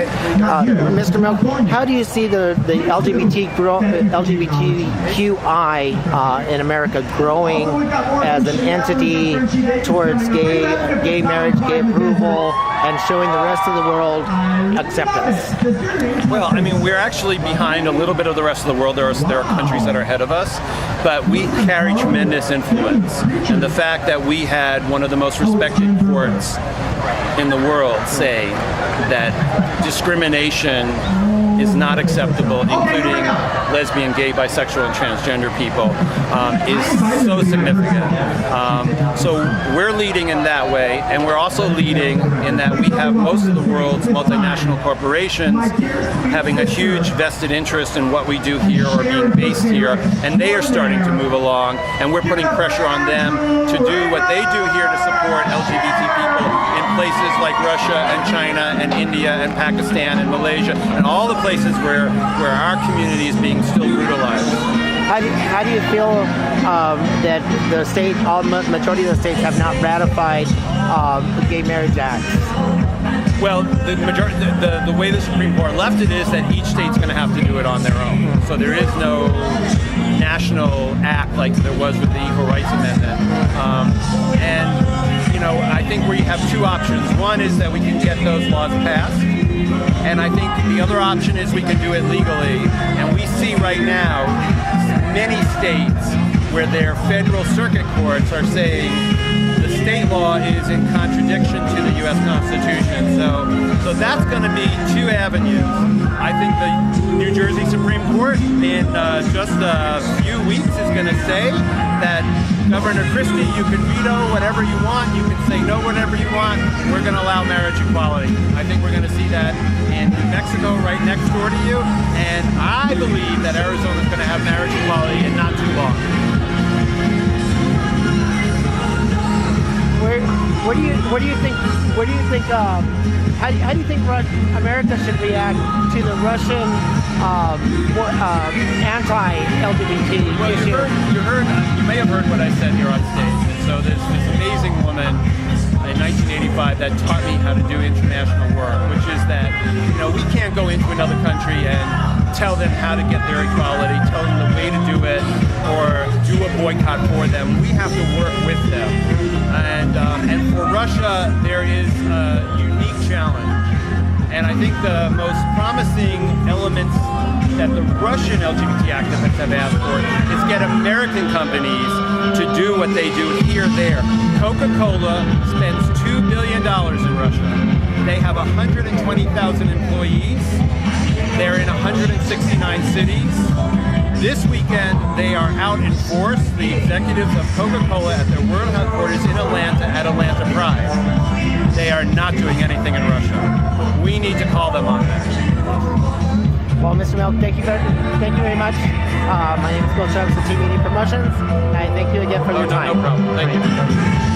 Mr. Milk, how do you see the LGBTQI in America growing as an entity towards gay marriage, gay approval, and showing the rest of the world acceptance? Well, I mean, we're actually behind a little bit of the rest of the world. There are countries that are ahead of us, but we carry tremendous influence. And the fact that we had one of the most respected courts in the world say that discrimination is not acceptable, including lesbian, gay, bisexual, and transgender people, is so significant. So we're leading in that way, and we're also leading in that we have most of the world's multinational corporations having a huge vested interest in what we do here or being based here, and they are starting to move along, and we're putting pressure on them to do what they do here to support LGBT people in places like Russia and China and India and Pakistan and Malaysia and all the places where our community is being still brutalized. How do you feel that the majority of the states have not ratified the Gay Marriage Act? Well, the way the Supreme Court left it is that each state's going to have to do it on their own. So there is no national act like there was with the Equal Rights Amendment. I think we have two options. One is that we can get those laws passed, and I think the other option is we can do it legally. And we see right now many states where their federal circuit courts are saying the state law is in contradiction to the U.S. Constitution. So that's going to be two avenues. I think the New Jersey Supreme Court in just a few weeks is going to say that Governor Christie, you can veto whatever you want, you can say no whatever you want, we're going to allow marriage equality. I think we're going to see that in New Mexico right next door to you, and I believe that Arizona is going to have marriage equality in not too long. What do you think? How do you think America should react to the Russian anti-LGBT issue? You may have heard what I said here on stage. And so there's this amazing woman in 1985 that taught me how to do international work, which is that we can't go into another country and tell them how to get their equality, tell them the way to do it, or do a boycott for them. We have to work with them. And for Russia, there is a unique challenge. And I think the most promising elements that the Russian LGBT activists have asked for is get American companies to do what they do here, there. Coca-Cola spends $2 billion in Russia. They have 120,000 employees. They're in 169 cities. This weekend, they are out in force, the executives of Coca-Cola at their world headquarters in Atlanta at Atlanta Pride. They are not doing anything in Russia. We need to call them on that. Well, Mr. Milk, thank you very much. My name is Bill Travis with T Media Promotions, and I thank you again for your time. No problem. Thank you.